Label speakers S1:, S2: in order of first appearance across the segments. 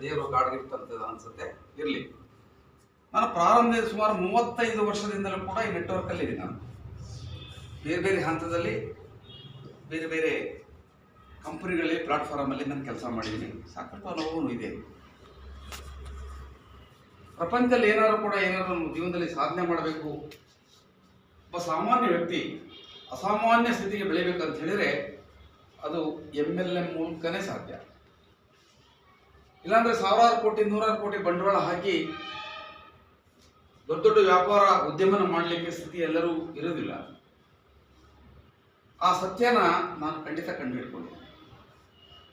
S1: ದೇವರು ಕಾಡ್ಗಿರ್ತಂಥದ್ದು ಅನ್ಸುತ್ತೆ. ಇರಲಿ, ನಾನು ಪ್ರಾರಂಭದ ಸುಮಾರು 35 ವರ್ಷದಿಂದಲೂ ಕೂಡ ಈ ನೆಟ್ವರ್ಕಲ್ಲಿ ಇದ್ದೀನಿ. ನಾನು ಬೇರೆ ಬೇರೆ ಹಂತದಲ್ಲಿ ಬೇರೆ ಬೇರೆ ಕಂಪನಿಗಳಲ್ಲಿ ಪ್ಲಾಟ್ಫಾರ್ಮಲ್ಲಿ ನಾನು ಕೆಲಸ ಮಾಡಿದ್ದೀನಿ. ಸಾಕಷ್ಟು ಅನುಭವವೂ ಇದೆ. ಪ್ರಪಂಚದಲ್ಲಿ ಏನಾದರೂ ಕೂಡ ಏನಾದರೂ ಜೀವನದಲ್ಲಿ ಸಾಧನೆ ಮಾಡಬೇಕು, ಒಬ್ಬ ಸಾಮಾನ್ಯ ವ್ಯಕ್ತಿ ಅಸಾಮಾನ್ಯ ಸ್ಥಿತಿಗೆ ಬೆಳಿಬೇಕಂತ ಹೇಳಿದರೆ ಅದು MLM ಮೂಲಕನೇ ಸಾಧ್ಯ. ಇಲ್ಲಾಂದರೆ ಸಾವಿರಾರು ಕೋಟಿ 100 ಕೋಟಿ ಬಂಡವಾಳ ಹಾಕಿ ದೊಡ್ಡ ದೊಡ್ಡ ವ್ಯಾಪಾರ ಉದ್ಯಮನ ಮಾಡಲಿಕ್ಕೆ ಸ್ಥಿತಿ ಎಲ್ಲರೂ ಇರೋದಿಲ್ಲ. ಆ ಸತ್ಯನ ನಾನು ಖಂಡಿತ ಕಂಡುಹಿಡ್ಕೊಂಡೆ.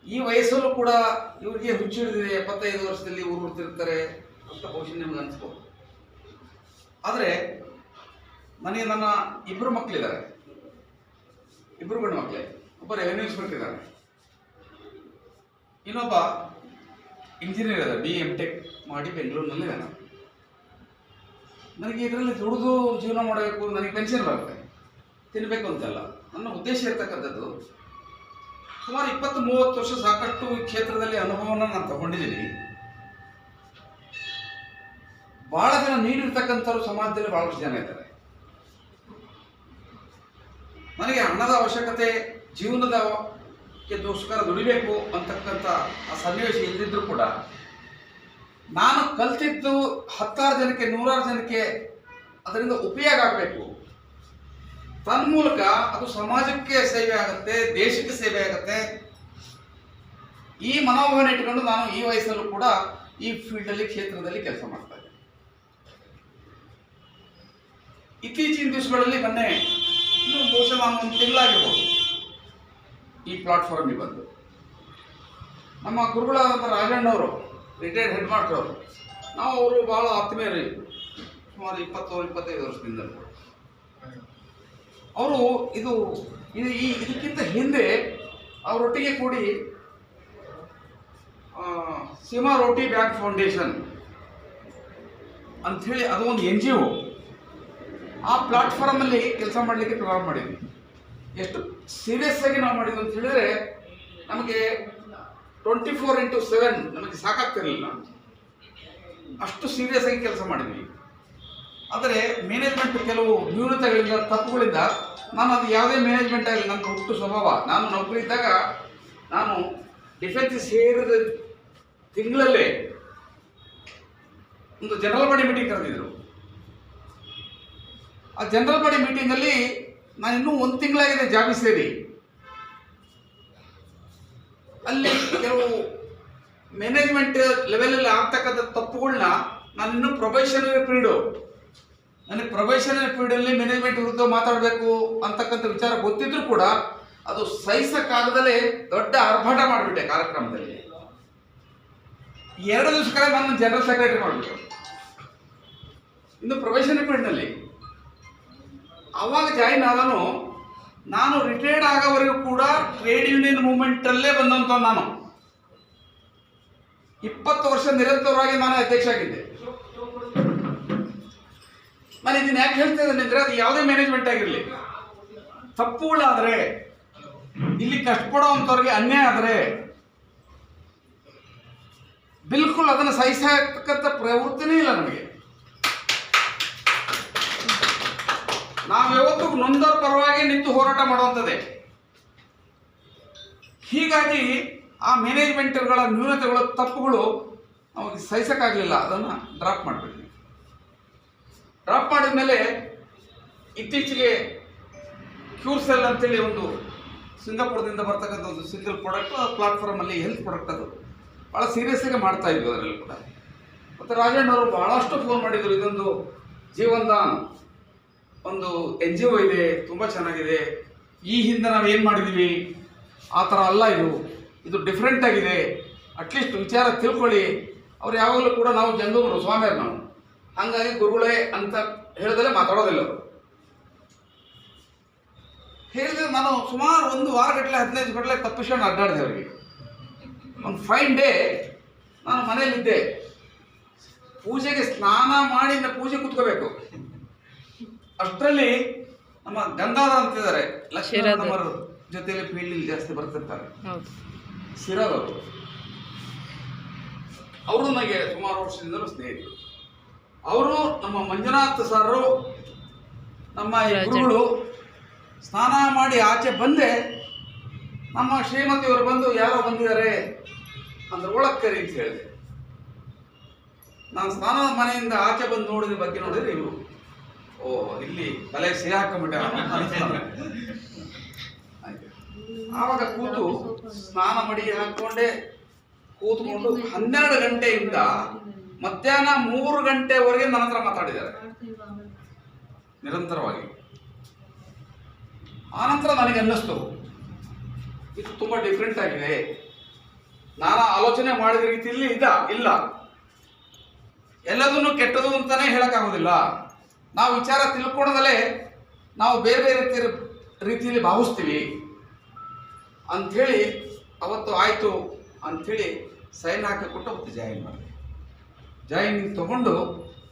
S1: ಈ ವಯಸ್ಸಲ್ಲೂ ಕೂಡ ಇವ್ರಿಗೆ ಹುಚ್ಚಿಡಿದಿದೆ, 75 ವರ್ಷದಲ್ಲಿ ಊರು ಬಿಡ್ತಿರ್ತಾರೆ ಅಂತ ಬಹುಶಃ ನಿಮ್ಗೆ ಅನಿಸ್ಬೋದು. ಆದರೆ ನನಗೆ ನನ್ನ 2 ಮಕ್ಕಳಿದ್ದಾರೆ, 2 ಗಂಡು ಮಕ್ಕಳೇ. ಒಬ್ಬ ರೆವೆನ್ಯೂ ಇನ್ಸ್ಪೆಕ್ಟರ್ ಇದ್ದಾರೆ, ಇನ್ನೊಬ್ಬ ಇಂಜಿನಿಯರ್ ಇದ್ದಾರೆ, BM.Tech ಮಾಡಿ ಬೆಂಗಳೂರಿನಲ್ಲಿದ್ದಾನೆ. ನನಗೆ ಇದರಲ್ಲಿ ದುಡಿದು ಜೀವನ ಮಾಡಬೇಕು, ನನಗೆ ಪೆನ್ಷನ್ ಬರುತ್ತೆ, ತಿನ್ನಬೇಕು ಅಂತಲ್ಲ. ನನ್ನ ಉದ್ದೇಶ ಇರ್ತಕ್ಕಂಥದ್ದು ಸುಮಾರು 20-30 ವರ್ಷ ಸಾಕಷ್ಟು ಈ ಕ್ಷೇತ್ರದಲ್ಲಿ ಅನುಭವನ ನಾನು ತಗೊಂಡಿದ್ದೀನಿ. ಬಹಳ ಜನ ನೀಡಿರ್ತಕ್ಕಂಥವ್ರು ಸಮಾಜದಲ್ಲಿ ಬಹಳಷ್ಟು ಜನ ಇದ್ದಾರೆ. ನನಗೆ ಹಣದ ಅವಶ್ಯಕತೆ, ಜೀವನದಗೋಸ್ಕರ ದುಡಿಬೇಕು ಅಂತಕ್ಕಂಥ ಆ ಸನ್ನಿವೇಶ ಇಲ್ಲದಿದ್ರೂ ಕೂಡ ನಾನು ಕಲ್ತಿದ್ದು 10 ಜನಕ್ಕೆ 100 ಜನಕ್ಕೆ ಅದರಿಂದ ಉಪಯೋಗ ಆಗಬೇಕು. ತನ್ಮೂಲಕ ಅದು ಸಮಾಜಕ್ಕೆ ಸೇವೆ ಆಗುತ್ತೆ, ದೇಶಕ್ಕೆ ಸೇವೆ ಆಗುತ್ತೆ. ಈ ಮನೋಭಾವನೆ ಇಟ್ಕೊಂಡು ನಾನು ಈ ವಯಸ್ಸಲ್ಲೂ ಕೂಡ ಈ ಫೀಲ್ಡಲ್ಲಿ ಕ್ಷೇತ್ರದಲ್ಲಿ ಕೆಲಸ ಮಾಡ್ತಾ ಇದ್ದೆ. ಇತ್ತೀಚಿನ ದಿವಸಗಳಲ್ಲಿ ಮೊನ್ನೆ ಇನ್ನು ಬಹುಶಃ ನಾನು 1 ತಿಂಗಳಾಗಿರ್ಬೋದು ಈ ಪ್ಲಾಟ್ಫಾರ್ಮಿಗೆ ಬಂದು. ನಮ್ಮ ಗುರುಗಳಾದಂಥ ರಾಜಣ್ಣವರು, ರಿಟೈರ್ಡ್ ಹೆಡ್ ಮಾಸ್ಟರ್ ಅವರು, ನಾವು ಅವರು ಭಾಳ ಆತ್ಮೀಯರು, ಸುಮಾರು 20-25 ವರ್ಷದಿಂದ. ಅವರು ಇದಕ್ಕಿಂತ ಹಿಂದೆ ಅವರೊಟ್ಟಿಗೆ ಕೂಡಿ ಸೀಮಾ ರೋಟಿ ಬ್ಯಾಂಕ್ ಫೌಂಡೇಶನ್ ಅಂಥೇಳಿ ಅದು ಒಂದು NGO, ಆ ಪ್ಲಾಟ್ಫಾರ್ಮಲ್ಲಿ ಕೆಲಸ ಮಾಡಲಿಕ್ಕೆ ಪ್ರಾರಂಭ ಮಾಡಿದ್ವಿ. ಎಷ್ಟು ಸೀರಿಯಸ್ ಆಗಿ ನಾವು ಮಾಡಿದ್ವಿ ಅಂತ ಹೇಳಿದರೆ ನಮಗೆ 24x7 ನಮಗೆ ಸಾಕಾಗ್ತಿರಲಿಲ್ಲ, ಅಷ್ಟು ಸೀರಿಯಸ್ ಆಗಿ ಕೆಲಸ ಮಾಡಿದ್ವಿ. ಆದರೆ ಮ್ಯಾನೇಜ್ಮೆಂಟ್ ಕೆಲವು ನ್ಯೂನತೆಗಳಿಂದ, ತಪ್ಪುಗಳಿಂದ ನಾನು ಅದು ಯಾವುದೇ ಮ್ಯಾನೇಜ್ಮೆಂಟ್ ಆಗಲಿ, ನನ್ನ ಹುಟ್ಟು ಸ್ವಭಾವ, ನಾನು ನೌಕರಿ ಇದ್ದಾಗ ನಾನು ಡಿಫೆನ್ಸ್ ಸೇರಿದ ತಿಂಗಳಲ್ಲೇ ಒಂದು ಜನರಲ್ ಬಾಡಿ ಮೀಟಿಂಗ್ ಕರೆದಿದ್ರು. ಆ ಜನರಲ್ ಬಾಡಿ ಮೀಟಿಂಗಲ್ಲಿ ನಾನು ಇನ್ನೂ 1 ತಿಂಗಳಾಗಿದೆ ಜಾಬಿ ಸೇರಿ. ಅಲ್ಲಿ ಕೆಲವು ಮ್ಯಾನೇಜ್ಮೆಂಟ್ ಲೆವೆಲಲ್ಲಿ ಆಗ್ತಕ್ಕಂಥ ತಪ್ಪುಗಳನ್ನ ನಾನು ಇನ್ನೂ ಪ್ರೊಬೇಷನರಿ ಪೀರಿಯಡು, ನನಗೆ ಪ್ರೊಬೇಷನರಿ ಪೀರಿಯಡಲ್ಲಿ ಮ್ಯಾನೇಜ್ಮೆಂಟ್ ವಿರುದ್ಧ ಮಾತಾಡಬೇಕು ಅಂತಕ್ಕಂಥ ವಿಚಾರ ಗೊತ್ತಿದ್ರೂ ಕೂಡ ಅದು ಸಹಿಸಕ್ಕಾಗದಲ್ಲೇ ದೊಡ್ಡ ಆರ್ಭಟ ಮಾಡಿಬಿಟ್ಟೆ ಕಾರ್ಯಕ್ರಮದಲ್ಲಿ. 2 ದಿವಸಗಳ ನಾನು ಜನರಲ್ ಸೆಕ್ರೆಟರಿ ಮಾಡಿಬಿಟ್ಟು ಇನ್ನು ಪ್ರೊಬೇಷನರಿ ಪೀರಿಯಡ್ನಲ್ಲಿ. ಆವಾಗ ಜಾಯಿನ್ ಆದನು. ನಾನು ರಿಟೈರ್ಡ್ ಆಗೋವರೆಗೂ ಕೂಡ ಟ್ರೇಡ್ ಯೂನಿಯನ್ ಮೂವ್ಮೆಂಟಲ್ಲೇ ಬಂದಂಥ ನಾನು 20 ವರ್ಷ ನಿರಂತರವಾಗಿ ನಾನು ಅಧ್ಯಕ್ಷ ಆಗಿದ್ದೆ. ನಾನು ಇದನ್ನ ಯಾಕೆ ಹೇಳ್ತಾ ಇದ್ದೇನೆ ಅಂದರೆ, ಅದು ಯಾವುದೇ ಮ್ಯಾನೇಜ್ಮೆಂಟ್ ಆಗಿರಲಿ, ತಪ್ಪುಗಳಾದರೆ, ಇಲ್ಲಿ ಕಷ್ಟಪಡೋವಂಥವ್ರಿಗೆ ಅನ್ಯಾಯ ಆದರೆ ಬಿಲ್ಕುಲ್ ಅದನ್ನು ಸಹಿಸತಕ್ಕಂಥ ಪ್ರವೃತ್ತಿನೇ ಇಲ್ಲ ನಮಗೆ. ನಾವು ಯಾವತ್ತೂ ನೊಂದರ ಪರವಾಗಿ ನಿಂತು ಹೋರಾಟ ಮಾಡುವಂಥದ್ದೇ. ಹೀಗಾಗಿ ಆ ಮ್ಯಾನೇಜ್ಮೆಂಟ್ಗಳ ನ್ಯೂನತೆಗಳು, ತಪ್ಪುಗಳು ನಮಗೆ ಸಹಿಸಕ್ಕಾಗಲಿಲ್ಲ, ಅದನ್ನು ಡ್ರಾಪ್ ಮಾಡಿಬಿಟ್ವಿ. ಡ್ರಾಪ್ ಮಾಡಿದ ಮೇಲೆ ಇತ್ತೀಚೆಗೆ ಕ್ಯೂರ್ಸೆಲ್ ಅಂತೇಳಿ ಒಂದು ಸಿಂಗಾಪುರದಿಂದ ಬರ್ತಕ್ಕಂಥ ಒಂದು ಸಿಂಗಲ್ ಪ್ರಾಡಕ್ಟ್ ಪ್ಲಾಟ್ಫಾರ್ಮಲ್ಲಿ ಹೆಲ್ತ್ ಪ್ರಾಡಕ್ಟ್, ಅದು ಭಾಳ ಸೀರಿಯಸ್ ಆಗಿ ಮಾಡ್ತಾ ಇದ್ವಿ ಅದರಲ್ಲಿ ಕೂಡ. ಮತ್ತು ರಾಜಣ್ಣವರು ಭಾಳಷ್ಟು ಫೋನ್ ಮಾಡಿದರು, ಇದೊಂದು ಜೀವನ್ದಾನ್ ಒಂದು NGO ಇದೆ, ತುಂಬ ಚೆನ್ನಾಗಿದೆ, ಈ ಹಿಂದೆ ನಾವು ಏನು ಮಾಡಿದ್ದೀವಿ ಆ ಥರ ಅಲ್ಲ, ಇದು ಡಿಫ್ರೆಂಟ್ ಆಗಿದೆ, ಅಟ್ಲೀಸ್ಟ್ ವಿಚಾರ ತಿಳ್ಕೊಳ್ಳಿ. ಅವ್ರು ಯಾವಾಗಲೂ ಕೂಡ ನಾವು ಜಂಗಮರು ಸ್ವಾಮಿಯರು, ನಾವು ಹಾಗಾಗಿ ಗುರುಗಳೇ ಅಂತ ಹೇಳಿದಲ್ಲೇ ಮಾತಾಡೋದಿಲ್ಲ. ಅವರು ಹೇಳಿದ್ರೆ ನಾನು ಸುಮಾರು 1 ವಾರಗಟ್ಟಲೆ 15 ಗಂಟೆ ತಪ್ಪಿಸ್ಕೊಂಡು ಅಡ್ಡಾಡಿದೆ ಅವರಿಗೆ. ಒಂದು ಫೈನ್ ಡೇ ನಾನು ಮನೆಯಲ್ಲಿದ್ದೆ, ಪೂಜೆಗೆ ಸ್ನಾನ ಮಾಡಿ ಪೂಜೆ ಕೂತ್ಕೋಬೇಕು. ಅಷ್ಟರಲ್ಲಿ ನಮ್ಮ ಗಂಗಾಧರ ಅಂತಿದ್ದಾರೆ, ಲಕ್ಷ್ಮೀನವರ ಜೊತೆಯಲ್ಲಿ ಫೀಲ್ಡ್ ಜಾಸ್ತಿ ಬರ್ತಿರ್ತಾರೆ, ಸಿರಾದವರು. ಅವರು ನನಗೆ ಸುಮಾರು ವರ್ಷದಿಂದಲೂ ಸ್ನೇಹಿತರು. ಅವರು ನಮ್ಮ ಮಂಜುನಾಥ್ ಸಾರು ನಮ್ಮ ಗುರುಗಳು ಸ್ನಾನ ಮಾಡಿ ಆಚೆ ಬಂದೆ ನಮ್ಮ ಶ್ರೀಮತಿಯವರು ಬಂದು ಯಾರೋ ಬಂದಿದ್ದಾರೆ ಅಂದ್ರೆ ಒಳಕ್ಕರಿ ಅಂತ ಹೇಳಿದೆ. ನಾನು ಸ್ನಾನದ ಮನೆಯಿಂದ ಆಚೆ ಬಂದು ನೋಡಿದ ಬಗ್ಗೆ ನೋಡಿದ್ರೆ ಇವರು ಇಲ್ಲಿ ತಲೆ ಸಿಹಾಕೊಂಡ್ಬಿಟ್ಟೆ. ಆವಾಗ ಕೂತು ಸ್ನಾನ ಮಡಿ ಹಾಕೊಂಡೆ ಕೂತ್ಕೊಂಡು 12 ಗಂಟೆಯಿಂದ ಮಧ್ಯಾಹ್ನ 3 ಗಂಟೆವರೆಗೆ ನನ್ನ ಹತ್ರ ಮಾತಾಡಿದ್ದಾರೆ ನಿರಂತರವಾಗಿ. ಆನಂತರ ನನಗೆ ಅನ್ನಿಸ್ತು ಇದು ತುಂಬಾ ಡಿಫ್ರೆಂಟ್ ಆಗಿದೆ. ನಾನು ಆಲೋಚನೆ ಮಾಡಿದ ರೀತಿಯಲ್ಲಿ ಇಲ್ಲ, ಎಲ್ಲದನ್ನು ಕೆಟ್ಟದು ಅಂತಾನೆ ಹೇಳಕ್ಕಾಗೋದಿಲ್ಲ. ನಾವು ವಿಚಾರ ತಿಳ್ಕೊಳದಲ್ಲೇ ನಾವು ಬೇರೆ ಬೇರೆ ರೀತಿಯಲ್ಲಿ ಭಾವಿಸ್ತೀವಿ ಅಂಥೇಳಿ ಅವತ್ತು ಆಯಿತು ಅಂಥೇಳಿ ಸೈನ್ ಹಾಕಿಕೊಟ್ಟು ಅವತ್ತು ಜಾಯಿನ್ ಮಾಡಿದೆ. ಜಾಯಿನಿಂಗ್ ತಗೊಂಡು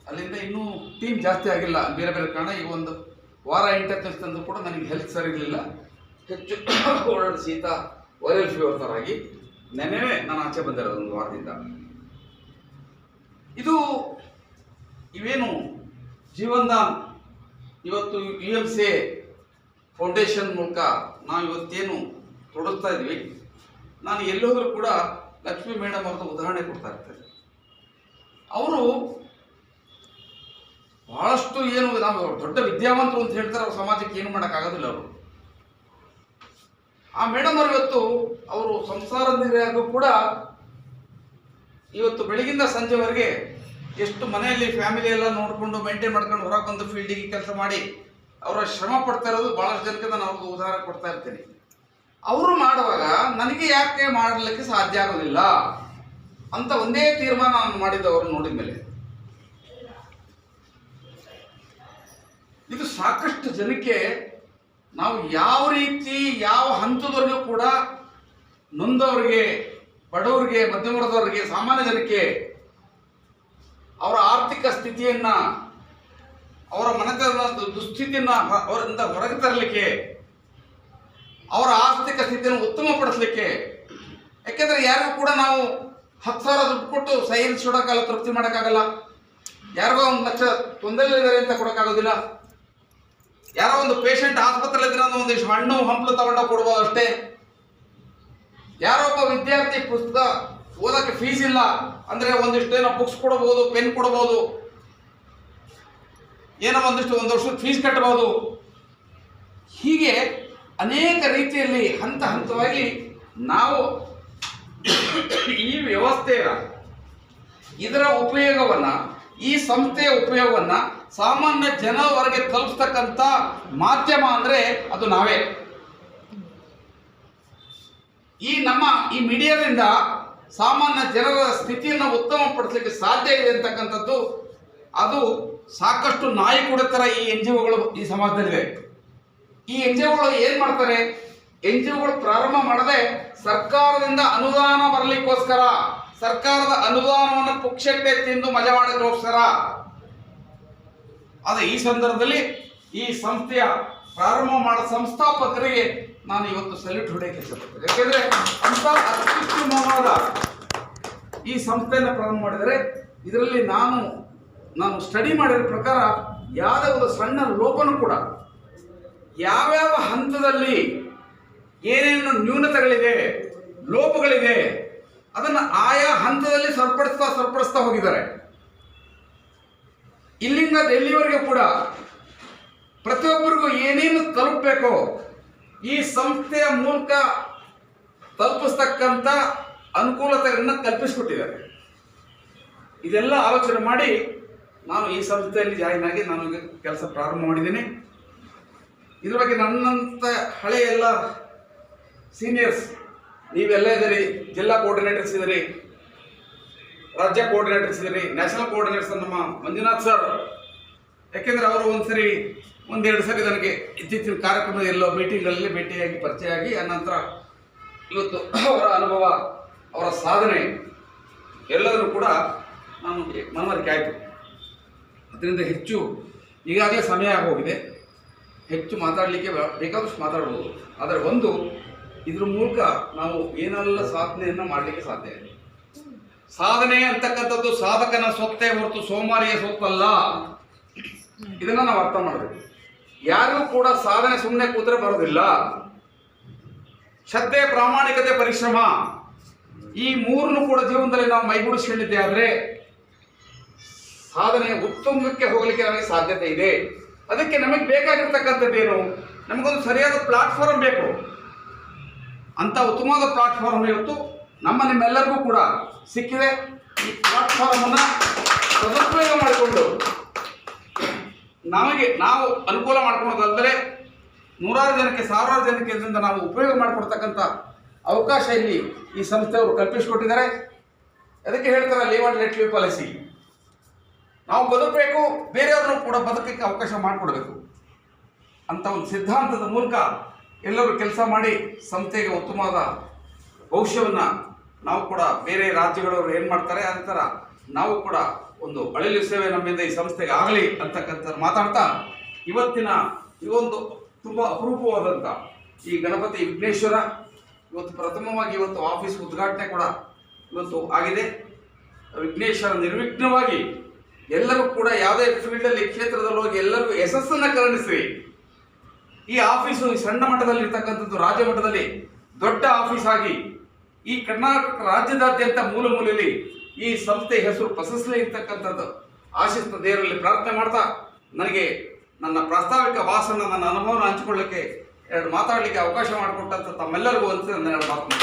S1: ಅಲ್ಲಿಂದ ಇನ್ನೂ ಟೀಮ್ ಜಾಸ್ತಿ ಆಗಿಲ್ಲ, ಬೇರೆ ಬೇರೆ ಕಾರಣ. ಈಗ ಒಂದು ವಾರ ಇಂಟರ್ನೆಸ್ ತಂದು ಕೂಡ ನನಗೆ ಹೆಲ್ತ್ ಸರಿ ಇರಲಿಲ್ಲ, ಹೆಚ್ಚು ಓಡಾಡಿ ಶೀತ ವೈರಲ್ ಫೀವರ್ ಥರ ಆಗಿ ನೆನ್ನೆ ನಾನು ಆಚೆ ಬಂದಿರೋದು 1 ವಾರದಿಂದ. ಇವೇನು ಜೀವನ್ದಾನ್ ಇವತ್ತು UMC ಫೌಂಡೇಶನ್ ಮೂಲಕ ನಾವು ಇವತ್ತೇನು ತೊಡಸ್ತಾ ಇದ್ವಿ, ನಾನು ಎಲ್ಲೋದ್ರೂ ಕೂಡ ಲಕ್ಷ್ಮೀ ಮೇಡಮ್ ಅವ್ರದ್ದು ಉದಾಹರಣೆ ಕೊಡ್ತಾ ಇರ್ತೇನೆ. ಅವರು ಬಹಳಷ್ಟು ಏನು ನಾವು ದೊಡ್ಡ ವಿದ್ಯಾವಂತರು ಅಂತ ಹೇಳ್ತಾರೆ, ಅವ್ರ ಸಮಾಜಕ್ಕೆ ಏನು ಮಾಡೋಕ್ಕಾಗೋದಿಲ್ಲ. ಅವರು ಆ ಮೇಡಮ್ ಅವರು ಇವತ್ತು ಅವರು ಸಂಸಾರದಿರಾಗೂ ಕೂಡ ಇವತ್ತು ಬೆಳಗಿಂದ ಸಂಜೆವರೆಗೆ ಎಷ್ಟು ಮನೆಯಲ್ಲಿ ಫ್ಯಾಮಿಲಿ ಎಲ್ಲ ನೋಡಿಕೊಂಡು ಮೇಂಟೈನ್ ಮಾಡ್ಕೊಂಡು ಹೊರಗೆ ಬಂದು ಫೀಲ್ಡಿಗೆ ಕೆಲಸ ಮಾಡಿ ಅವರ ಶ್ರಮ ಪಡ್ತಾ ಇರೋದು ಭಾಳಷ್ಟು ಜನಕ್ಕೆ ನಾನು ಅವ್ರಿಗೆ ಉದಾಹರಣೆ ಕೊಡ್ತಾ ಇರ್ತೀನಿ. ಅವರು ಮಾಡುವಾಗ ನನಗೆ ಯಾಕೆ ಮಾಡಲಿಕ್ಕೆ ಸಾಧ್ಯ ಆಗೋದಿಲ್ಲ ಅಂತ ಒಂದೇ ತೀರ್ಮಾನ ನಾನು ಮಾಡಿದ್ದವರು ನೋಡಿದ ಮೇಲೆ ಇದು ಸಾಕಷ್ಟು ಜನಕ್ಕೆ ನಾವು ಯಾವ ರೀತಿ ಯಾವ ಹಂತದವರೆಗೂ ಕೂಡ ನೊಂದವರಿಗೆ, ಬಡವರಿಗೆ, ಮಧ್ಯಮ ವರ್ಗದವರಿಗೆ, ಸಾಮಾನ್ಯ ಜನಕ್ಕೆ ಅವರ ಆರ್ಥಿಕ ಸ್ಥಿತಿಯನ್ನ, ಅವರ ಮನೆತನದ ದುಸ್ಥಿತಿಯನ್ನ ಅವರಿಂದ ಹೊರಗೆ ತರಲಿಕ್ಕೆ, ಅವರ ಆರ್ಥಿಕ ಸ್ಥಿತಿಯನ್ನು ಉತ್ತಮಪಡಿಸಲಿಕ್ಕೆ. ಯಾಕೆಂದ್ರೆ ಯಾರಿಗೂ ಕೂಡ ನಾವು 10,000 ದುಡ್ಡು ಕೊಟ್ಟು ಸೈನ್ಸ್ ಕೊಡೋಕ್ಕಾಗಲ್ಲ, ತೃಪ್ತಿ ಮಾಡೋಕ್ಕಾಗಲ್ಲ. ಯಾರಿಗೋ 1 ಲಕ್ಷ ತೊಂದರೆಗಳಿದ್ದಾರೆ ಅಂತ ಕೊಡೋಕ್ಕಾಗೋದಿಲ್ಲ. ಯಾರೋ ಒಂದು ಪೇಷಂಟ್ ಆಸ್ಪತ್ರೆ ಇದ್ರೆ ಒಂದಿಷ್ಟು ಹಣ್ಣು ಹಂಪಲು ತಗೊಂಡೋಗಿ ಕೊಡ್ಬೋದು ಅಷ್ಟೇ. ಯಾರೋ ಒಬ್ಬ ವಿದ್ಯಾರ್ಥಿ ಪುಸ್ತಕ ಓದಕ್ಕೆ ಫೀಸ್ ಇಲ್ಲ ಅಂದ್ರೆ ಒಂದಿಷ್ಟು ಏನೋ ಬುಕ್ಸ್ ಕೊಡಬಹುದು, ಪೆನ್ ಕೊಡಬಹುದು, ಏನೋ ಒಂದು ವರ್ಷದ ಫೀಸ್ ಕಟ್ಟಬಹುದು. ಹೀಗೆ ಅನೇಕ ರೀತಿಯಲ್ಲಿ ಹಂತ ಹಂತವಾಗಿ ನಾವು ಈ ವ್ಯವಸ್ಥೆಯ ಇದರ ಉಪಯೋಗವನ್ನ, ಈ ಸಂಸ್ಥೆಯ ಉಪಯೋಗವನ್ನ ಸಾಮಾನ್ಯ ಜನವರೆಗೆ ತಲುಪಿಸ್ತಕ್ಕಂಥ ಮಾಧ್ಯಮ ಅಂದ್ರೆ ಅದು ನಾವೇ. ಈ ಮೀಡಿಯಾದಿಂದ ಸಾಮಾನ್ಯ ಜನರ ಸ್ಥಿತಿಯನ್ನು ಉತ್ತಮಪಡಿಸಲಿಕ್ಕೆ ಸಾಧ್ಯ ಇದೆ ಅಂತಕ್ಕಂಥದ್ದು ಅದು ಸಾಕಷ್ಟು ನಾಯಿ ಕೊಡುತ್ತರ ಈ NGOಗಳು ಈ ಸಮಾಜದಲ್ಲಿದೆ. ಈ NGOಗಳು ಏನ್ ಮಾಡ್ತಾರೆ? NGOಗಳು ಪ್ರಾರಂಭ ಮಾಡದೆ ಸರ್ಕಾರದಿಂದ ಅನುದಾನ ಬರಲಿಕ್ಕೋಸ್ಕರ, ಸರ್ಕಾರದ ಅನುದಾನವನ್ನು ಪುಕ್ಷಟ್ಟೆ ತಿಂದು ಮಜಾ ಮಾಡೋಕ್ಕೋಸ್ಕರ. ಆದರೆ ಈ ಸಂದರ್ಭದಲ್ಲಿ ಈ ಸಂಸ್ಥೆಯ ಪ್ರಾರಂಭ ಮಾಡೋ ಸಂಸ್ಥಾಪಕರಿಗೆ ನಾನು ಇವತ್ತು ಸಲ್ಯೂಟ್ ಹೊಡೆಯಕ್ಕೆ ಇಷ್ಟಪಡ್ತೇನೆ. ಯಾಕೆಂದ್ರೆ ಅಂತ ಅತ್ಯುತ್ತಮವಾದ ಈ ಸಂಸ್ಥೆಯನ್ನು ಪ್ರಾರಂಭ ಮಾಡಿದರೆ ಇದರಲ್ಲಿ ನಾನು ಸ್ಟಡಿ ಮಾಡಿದ ಪ್ರಕಾರ ಯಾವುದೇ ಒಂದು ಸಣ್ಣ ಲೋಪನೂ ಕೂಡ, ಯಾವ್ಯಾವ ಹಂತದಲ್ಲಿ ಏನೇನು ನ್ಯೂನತೆಗಳಿದೆ, ಲೋಪಗಳಿದೆ, ಅದನ್ನು ಆಯಾ ಹಂತದಲ್ಲಿ ಸರಿಪಡಿಸ್ತಾ ಹೋಗಿದ್ದಾರೆ. ಇಲ್ಲಿಂದ ಎಲ್ಲಿವರೆಗೂ ಕೂಡ ಪ್ರತಿಯೊಬ್ಬರಿಗೂ ಏನೇನು ತಲುಪಬೇಕೋ ಈ ಸಂಸ್ಥೆಯ ಮೂಲಕ ತಲುಪಿಸ್ತಕ್ಕಂಥ ಅನುಕೂಲತೆಗಳನ್ನು ಕಲ್ಪಿಸಿಕೊಟ್ಟಿದ್ದಾರೆ. ಇದೆಲ್ಲ ಆಲೋಚನೆ ಮಾಡಿ ನಾನು ಈ ಸಂಸ್ಥೆಯಲ್ಲಿ ಜಾಯಿನ್ ಆಗಿ ನಾನು ಕೆಲಸ ಪ್ರಾರಂಭ ಮಾಡಿದ್ದೀನಿ. ಇದ್ರ ಬಗ್ಗೆ ನನ್ನಂಥ ಹಳೆಯ ಎಲ್ಲ ಸೀನಿಯರ್ಸ್ ನೀವೆಲ್ಲ ಇದ್ದೀರಿ, ಜಿಲ್ಲಾ ಕೋಆರ್ಡಿನೇಟರ್ಸ್ ಇದ್ದೀರಿ, ರಾಜ್ಯ ಕೋಆರ್ಡಿನೇಟರ್ಸ್ ಇದ್ದೀರಿ, ನ್ಯಾಷನಲ್ ಕೋಆರ್ಡಿನೇಟರ್ಸ್ ನಮ್ಮ ಮಂಜುನಾಥ್ ಸರ್. ಯಾಕೆಂದರೆ ಅವರು ಒಂದೆರಡು ಸರಿ ನನಗೆ ಇತ್ತೀಚಿನ ಕಾರ್ಯಕ್ರಮದ ಎಲ್ಲೋ ಮೀಟಿಂಗ್ಗಳಲ್ಲಿ ಭೇಟಿಯಾಗಿ ಪರಿಚಯ ಆಗಿ ಅನಂತರ ಇವತ್ತು ಅವರ ಅನುಭವ, ಅವರ ಸಾಧನೆ ಎಲ್ಲದನ್ನು ಕೂಡ ನಾನು ಮನವರಿಕೆ ಆಯಿತು. ಅದರಿಂದ ಹೆಚ್ಚು ಈಗಾಗಲೇ ಸಮಯ ಆಗೋಗಿದೆ, ಹೆಚ್ಚು ಮಾತಾಡಲಿಕ್ಕೆ ಬೇಕಾದಷ್ಟು ಮಾತಾಡ್ಬೋದು. ಆದರೆ ಇದ್ರ ಮೂಲಕ ನಾವು ಏನೆಲ್ಲ ಸಾಧನೆಯನ್ನು ಮಾಡಲಿಕ್ಕೆ ಸಾಧ್ಯ ಇದೆ. ಸಾಧನೆ ಅಂತಕ್ಕಂಥದ್ದು ಸಾಧಕನ ಸೊತ್ತೇ ಹೊರತು ಸೋಮಾರಿಯ ಸೊತ್ತಲ್ಲ. ಇದನ್ನ ನಾವು ಅರ್ಥ ಮಾಡಬೇಕು. ಯಾರಿಗೂ ಕೂಡ ಸಾಧನೆ ಸುಮ್ಮನೆ ಕೂತ್ರೆ ಬರೋದಿಲ್ಲ. ಶ್ರದ್ಧೆ, ಪ್ರಾಮಾಣಿಕತೆ, ಪರಿಶ್ರಮ ಈ ಮೂರನ್ನು ಕೂಡ ಜೀವನದಲ್ಲಿ ನಾವು ಮೈಗೂಡಿಸ್ಕೊಂಡಿದ್ದೆ ಆದರೆ ಸಾಧನೆಯ ಉತ್ತುಂಗಕ್ಕೆ ಹೋಗಲಿಕ್ಕೆ ನಮಗೆ ಸಾಧ್ಯತೆ ಇದೆ. ಅದಕ್ಕೆ ನಮಗೆ ಬೇಕಾಗಿರ್ತಕ್ಕಂಥದ್ದೇನು? ನಮಗೊಂದು ಸರಿಯಾದ ಪ್ಲಾಟ್ಫಾರ್ಮ್ ಬೇಕು. ಅಂತ ಉತ್ತಮವಾದ ಪ್ಲಾಟ್ಫಾರ್ಮ್ ಇವತ್ತು ನಿಮ್ಮೆಲ್ಲರಿಗೂ ಕೂಡ ಸಿಕ್ಕಿದೆ. ಈ ಪ್ಲಾಟ್ಫಾರ್ಮನ್ನು ಸದುಪಯೋಗ ಮಾಡಿಕೊಂಡು ನಾವು ಅನುಕೂಲ ಮಾಡ್ಕೊಳೋದಲ್ಲದೆ ನೂರಾರು ಜನಕ್ಕೆ, ಸಾವಿರಾರು ಜನಕ್ಕೆ ಇದರಿಂದ ನಾವು ಉಪಯೋಗ ಮಾಡಿಕೊಡ್ತಕ್ಕಂಥ ಅವಕಾಶ ಇಲ್ಲಿ ಈ ಸಂಸ್ಥೆಯವರು ಕಲ್ಪಿಸಿಕೊಟ್ಟಿದ್ದಾರೆ. ಅದಕ್ಕೆ ಹೇಳ್ತಾರೆ live and let live policy. ನಾವು ಬದುಕಬೇಕು, ಬೇರೆಯವ್ರನ್ನೂ ಕೂಡ ಬದುಕಕ್ಕೆ ಅವಕಾಶ ಮಾಡಿಕೊಡ್ಬೇಕು ಅಂತ ಒಂದು ಸಿದ್ಧಾಂತದ ಮೂಲಕ ಎಲ್ಲರೂ ಕೆಲಸ ಮಾಡಿ ಸಂಸ್ಥೆಗೆ ಉತ್ತಮವಾದ ಭವಿಷ್ಯವನ್ನು ನಾವು ಕೂಡ ಬೇರೆ ರಾಜ್ಯಗಳವರು ಏನು ಮಾಡ್ತಾರೆ ಅದೇ ಥರ ನಾವು ಕೂಡ ಒಂದು ಅಳಿಲು ಸೇವೆ ನಮ್ಮಿಂದ ಈ ಸಂಸ್ಥೆಗೆ ಆಗಲಿ ಅಂತಕ್ಕಂಥ ಮಾತಾಡ್ತಾ ಇವತ್ತಿನ ಈ ಒಂದು ತುಂಬ ಅಪರೂಪವಾದಂಥ ಈ ಗಣಪತಿ ವಿಘ್ನೇಶ್ವರ ಇವತ್ತು ಪ್ರಥಮವಾಗಿ ಇವತ್ತು ಆಫೀಸ್ ಉದ್ಘಾಟನೆ ಕೂಡ ಇವತ್ತು ಆಗಿದೆ. ವಿಘ್ನೇಶ್ವರ ನಿರ್ವಿಘ್ನವಾಗಿ ಎಲ್ಲರೂ ಕೂಡ ಯಾವುದೇ ಫೀಲ್ಡಲ್ಲಿ ಕ್ಷೇತ್ರದಲ್ಲಿ ಹೋಗಿ ಎಲ್ಲರಿಗೂ ಯಶಸ್ಸನ್ನು ಕರುಣಿಸಿ ಈ ಆಫೀಸು ಈ ಸಣ್ಣ ಮಟ್ಟದಲ್ಲಿ ಇರ್ತಕ್ಕಂಥದ್ದು ರಾಜ್ಯ ಮಟ್ಟದಲ್ಲಿ ದೊಡ್ಡ ಆಫೀಸ್ ಆಗಿ ಈ ಕರ್ನಾಟಕ ರಾಜ್ಯದಾದ್ಯಂತ ಮೂಲ ಮೂಲೆಯಲ್ಲಿ ಈ ಸಂಸ್ಥೆ ಹೆಸರು ಪ್ರಶಸ್ತಿ ಇರ್ತಕ್ಕಂಥದ್ದು ಆಶಿಸ್ತ ದೇವರಲ್ಲಿ ಪ್ರಾರ್ಥನೆ ಮಾಡ್ತಾ ನನಗೆ ನನ್ನ ಪ್ರಾಸ್ತಾವಿಕ ಭಾಷಣ, ನನ್ನ ಅನುಭವನ ಹಂಚಿಕೊಳ್ಳಲಿಕ್ಕೆ ಮಾತಾಡಲಿಕ್ಕೆ ಅವಕಾಶ ಮಾಡಿಕೊಟ್ಟಂಥ ತಮ್ಮೆಲ್ಲರಿಗೂ ಅಂತ ನನ್ನ ಮಾತು.